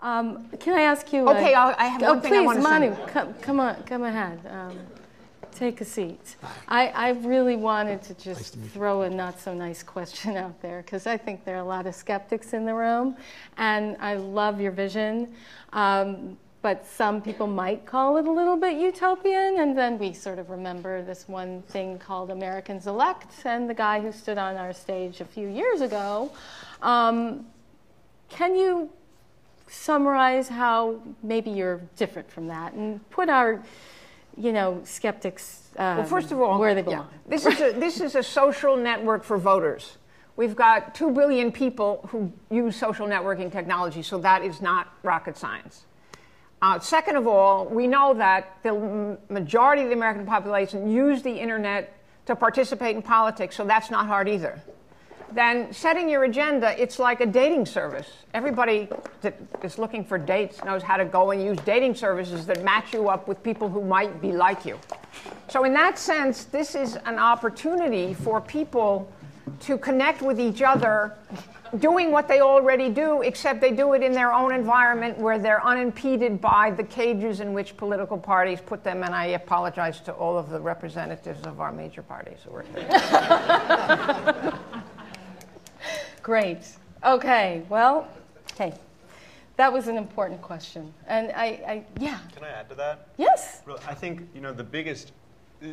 Can I ask you? Okay, I have one thing I want to say. Please, Manu, come ahead. Take a seat. I really wanted to just throw a not so nice question out there because I think there are a lot of skeptics in the room, and I love your vision. But some people might call it a little bit utopian, and then we sort of remember this one thing called Americans Elect and the guy who stood on our stage a few years ago. Can you summarize how maybe you're different from that and put our, skeptics well, first of all, where they belong? Yeah. This is a social network for voters. We've got 2 billion people who use social networking technology, so that is not rocket science. Second of all, we know that the majority of the American population use the internet to participate in politics, so that's not hard either. Then setting your agenda, it's like a dating service. Everybody that is looking for dates knows how to go and use dating services that match you up with people who might be like you. So in that sense, this is an opportunity for people to connect with each other doing what they already do, except they do it in their own environment where they're unimpeded by the cages in which political parties put them. And I apologize to all of the representatives of our major parties who are here. Great. Okay. Well, hey, that was an important question. And yeah. Can I add to that? Yes. I think, the biggest,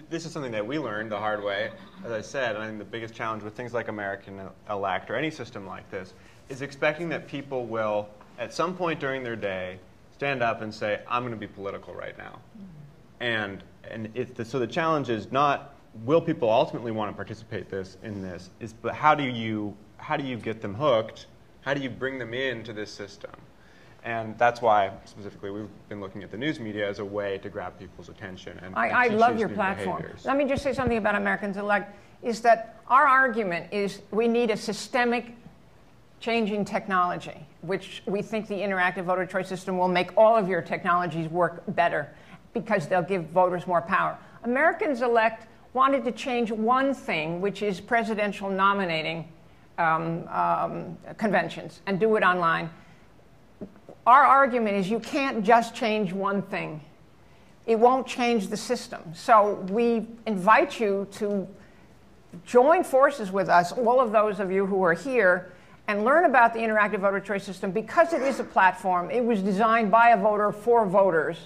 this is something that we learned the hard way, as I said, and I think the biggest challenge with things like American Elect or any system like this is expecting that people will, at some point during their day, stand up and say, I'm going to be political right now. So the challenge is not, will people ultimately want to participate in this, but how do you get them hooked? How do you bring them into this system? And that's why, specifically, we've been looking at the news media as a way to grab people's attention. I love your platform. Behaviors. Let me just say something about Americans Elect, is that our argument is we need a systemic changing technology, which we think the interactive voter choice system will make all of your technologies work better because they'll give voters more power. Americans Elect wanted to change one thing, which is presidential nominating conventions, and do it online. Our argument is you can't just change one thing. It won't change the system. So we invite you to join forces with us, all of those of you who are here, and learn about the interactive voter choice system because it is a platform. It was designed by a voter for voters,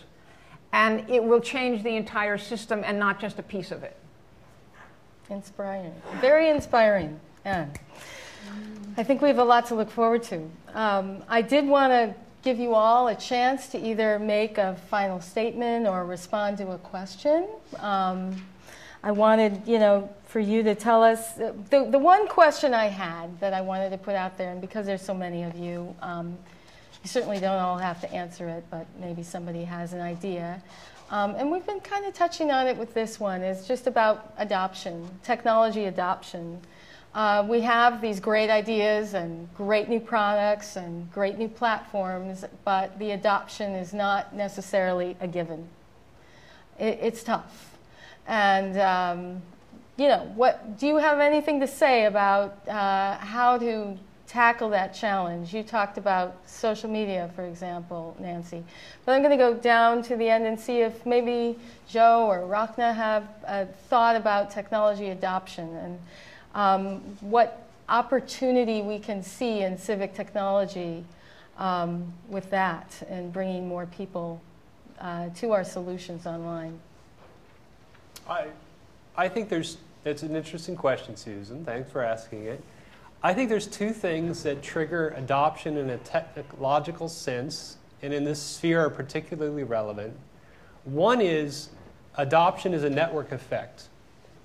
and it will change the entire system and not just a piece of it. Inspiring. Very inspiring. Anne. I think we have a lot to look forward to. I did want to give you all a chance to either make a final statement or respond to a question. I wanted, for you to tell us, the one question I had that I wanted to put out there, and because there's so many of you, you certainly don't all have to answer it, but maybe somebody has an idea. And we've been kind of touching on it with this one. It's just about adoption, technology adoption. We have these great ideas and great new products and great new platforms, but the adoption is not necessarily a given. It's tough. And, what do you have anything to say about how to tackle that challenge? You talked about social media, for example, Nancy. But I'm going to go down to the end and see if maybe Joe or Rachna have a thought about technology adoption and what opportunity we can see in civic technology with that and bringing more people to our solutions online. I think it's an interesting question, Susan. Thanks for asking it. I think there's two things that trigger adoption in a technological sense, and in this sphere are particularly relevant. One is adoption is a network effect.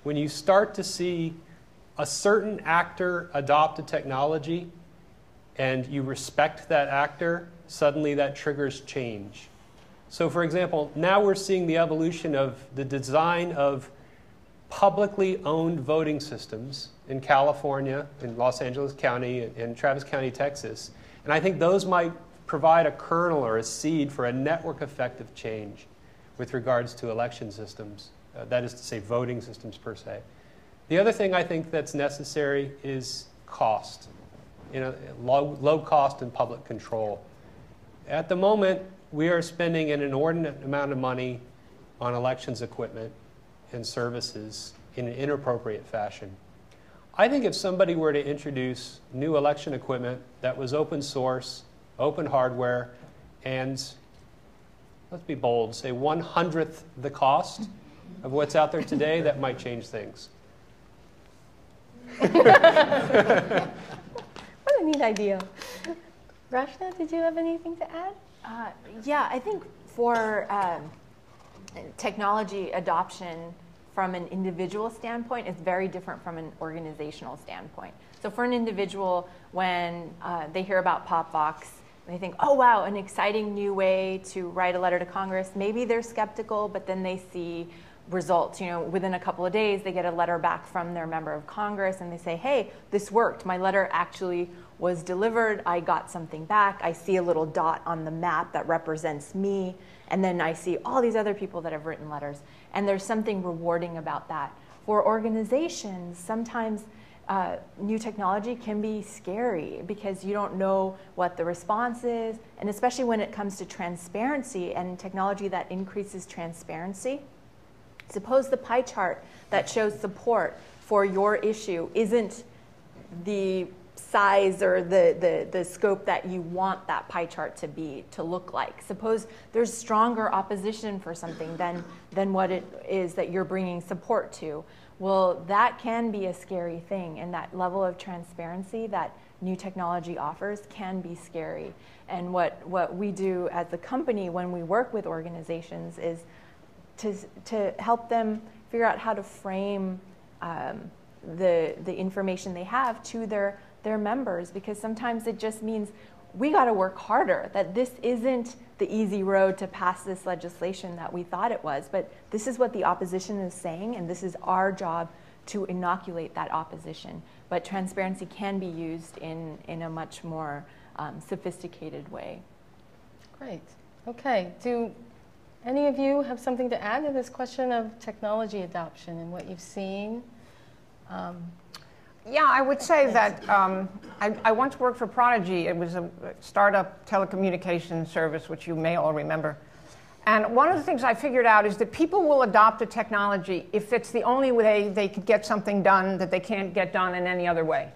When you start to see a certain actor adopt a technology and you respect that actor, suddenly that triggers change. So for example, now we're seeing the evolution of the design of publicly owned voting systems in California, in Los Angeles County, in Travis County, Texas. And I think those might provide a kernel or a seed for a network effect of change with regards to election systems. That is to say, voting systems per se. The other thing I think that's necessary is cost, low cost and public control. At the moment, we are spending an inordinate amount of money on elections equipment and services in an inappropriate fashion. I think if somebody were to introduce new election equipment that was open source, open hardware, and let's be bold, say 1/100th the cost of what's out there today, that might change things. What a neat idea. Rashna, did you have anything to add? Yeah, I think for technology adoption from an individual standpoint is very different from an organizational standpoint. So for an individual, when they hear about PopVox, they think, oh wow, an exciting new way to write a letter to Congress. Maybe they're skeptical, but then they see results. You know, within a couple of days, they get a letter back from their member of Congress and they say, hey, this worked. My letter actually was delivered. I got something back. I see a little dot on the map that represents me. And then I see all these other people that have written letters. And there's something rewarding about that. For organizations, sometimes new technology can be scary because you don't know what the response is. And especially when it comes to transparency and technology that increases transparency. Suppose the pie chart that shows support for your issue isn't the size or the scope that you want that pie chart to look like. Suppose there's stronger opposition for something than what it is that you're bringing support to. Well, that can be a scary thing, and that level of transparency that new technology offers can be scary. And what we do as a company when we work with organizations is to help them figure out how to frame the information they have to their members, because sometimes it just means we got to work harder, that this isn't the easy road to pass this legislation that we thought it was, but this is what the opposition is saying, and this is our job to inoculate that opposition. But transparency can be used in a much more sophisticated way. Great. Okay. Do any of you have something to add to this question of technology adoption and what you've seen? Yeah, I would say that I once worked for Prodigy. It was a startup telecommunications service, which you may all remember. And one of the things I figured out is that people will adopt a technology if it's the only way they could get something done that they can't get done in any other way.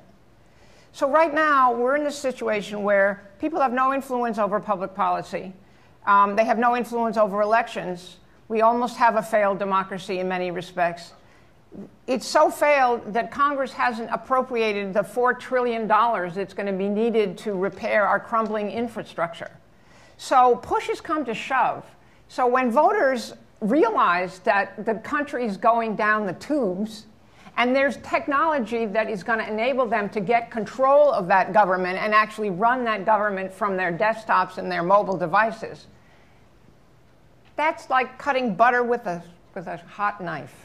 So right now, we're in this situation where people have no influence over public policy. They have no influence over elections. We almost have a failed democracy in many respects. It's so failed that Congress hasn't appropriated the $4 trillion that's going to be needed to repair our crumbling infrastructure. So push has come to shove. So when voters realize that the country is going down the tubes, and there's technology that is going to enable them to get control of that government and actually run that government from their desktops and their mobile devices, that's like cutting butter with a hot knife.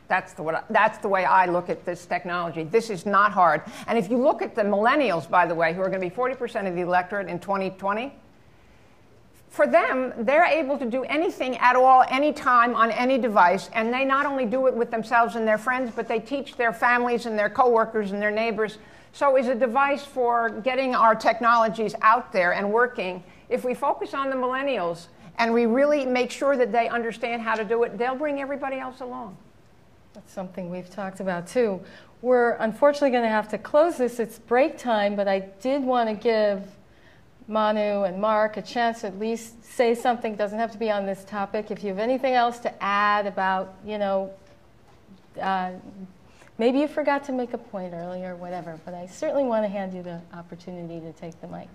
That's the way I look at this technology. This is not hard. And if you look at the millennials, by the way, who are going to be 40% of the electorate in 2020, for them, they're able to do anything at all, anytime, on any device. And they not only do it with themselves and their friends, but they teach their families and their coworkers and their neighbors. So it's a device for getting our technologies out there and working. If we focus on the millennials and we really make sure that they understand how to do it, they'll bring everybody else along. That's something we've talked about too. We're unfortunately going to have to close this. It's break time, but I did want to give Manu and Mark a chance to at least say something. It doesn't have to be on this topic. If you have anything else to add about, maybe you forgot to make a point earlier or whatever, but I certainly want to hand you the opportunity to take the mic.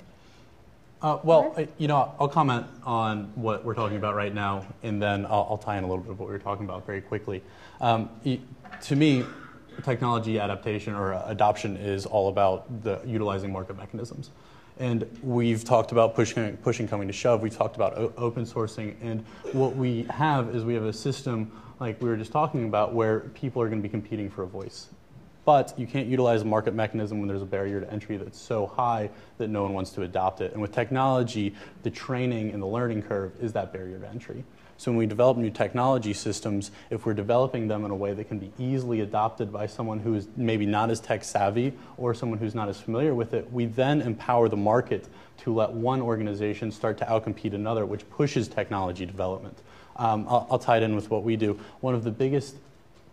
I'll comment on what we're talking about right now, and then I'll tie in a little bit of what we were talking about very quickly. To me, technology adaptation or adoption is all about utilizing market mechanisms. And we've talked about pushing coming to shove. We've talked about open sourcing. And what we have is we have a system, like we were just talking about, where people are going to be competing for a voice. But you can't utilize a market mechanism when there's a barrier to entry that's so high that no one wants to adopt it. And with technology, the training and the learning curve is that barrier to entry. So when we develop new technology systems, if we're developing them in a way that can be easily adopted by someone who is maybe not as tech savvy or someone who's not as familiar with it, we then empower the market to let one organization start to outcompete another, which pushes technology development. I'll tie it in with what we do. One of the biggest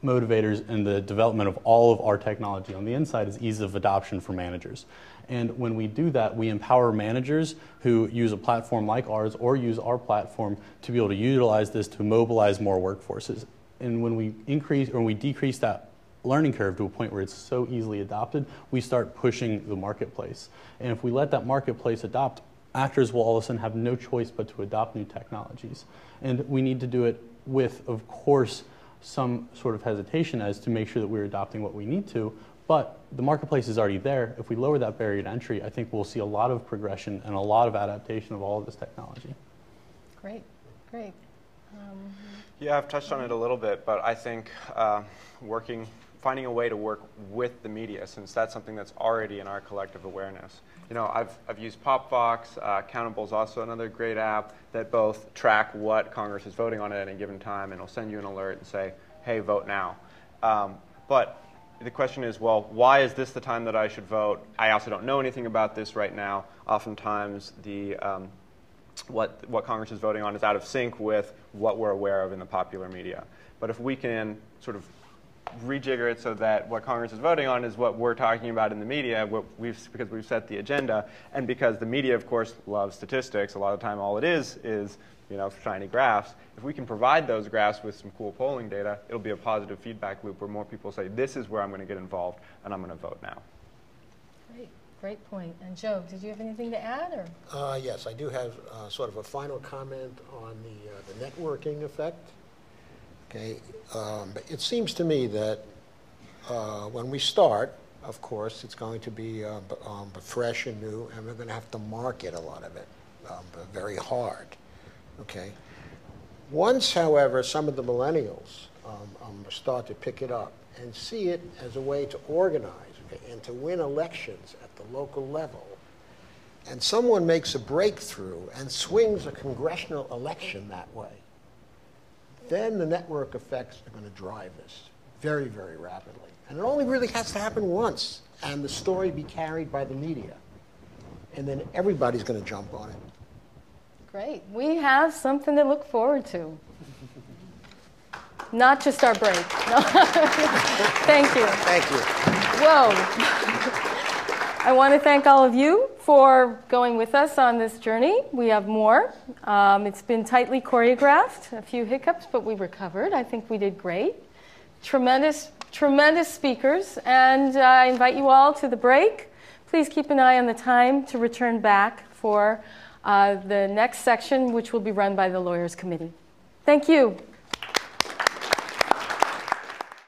motivators in the development of all of our technology on the inside is ease of adoption for managers. And when we do that, we empower managers who use a platform like ours or use our platform to be able to utilize this to mobilize more workforces. And when we increase or we decrease that learning curve to a point where it's so easily adopted, we start pushing the marketplace. And if we let that marketplace adopt, actors will all of a sudden have no choice but to adopt new technologies. And we need to do it with, of course, some sort of hesitation as to make sure that we're adopting what we need to, but the marketplace is already there. If we lower that barrier to entry, I think we'll see a lot of progression and a lot of adaptation of all of this technology. Great, great. Yeah, I've touched on it a little bit, but I think finding a way to work with the media, since that's something that's already in our collective awareness. You know, I've used PopVox. Countable is also another great app that both track what Congress is voting on at any given time, and it'll send you an alert and say, hey, vote now. But the question is, well, why is this the time that I should vote? I also don't know anything about this right now. Oftentimes, what Congress is voting on is out of sync with what we're aware of in the popular media. But if we can sort of rejigger it so that what Congress is voting on is what we're talking about in the media, because we've set the agenda, and because the media, of course, loves statistics. A lot of the time, all it is shiny graphs. If we can provide those graphs with some cool polling data, it'll be a positive feedback loop where more people say, this is where I'm going to get involved, and I'm going to vote now. Great, great point. And Joe, did you have anything to add? Or? Yes, I do have sort of a final comment on the networking effect. Okay, it seems to me that when we start, of course, it's going to be fresh and new, and we're going to have to market a lot of it very hard. Okay. Once, however, some of the millennials start to pick it up and see it as a way to organize, okay, and to win elections at the local level, and someone makes a breakthrough and swings a congressional election that way, then the network effects are going to drive this very, very rapidly. And it only really has to happen once, and the story be carried by the media. And then everybody's going to jump on it. Great. We have something to look forward to. Not just our break. No. Thank you. Thank you. Whoa. I want to thank all of you for going with us on this journey. We have more. It's been tightly choreographed, a few hiccups, but we recovered. I think we did great. Tremendous, tremendous speakers. And I invite you all to the break. Please keep an eye on the time to return back for the next section, which will be run by the Lawyers Committee. Thank you.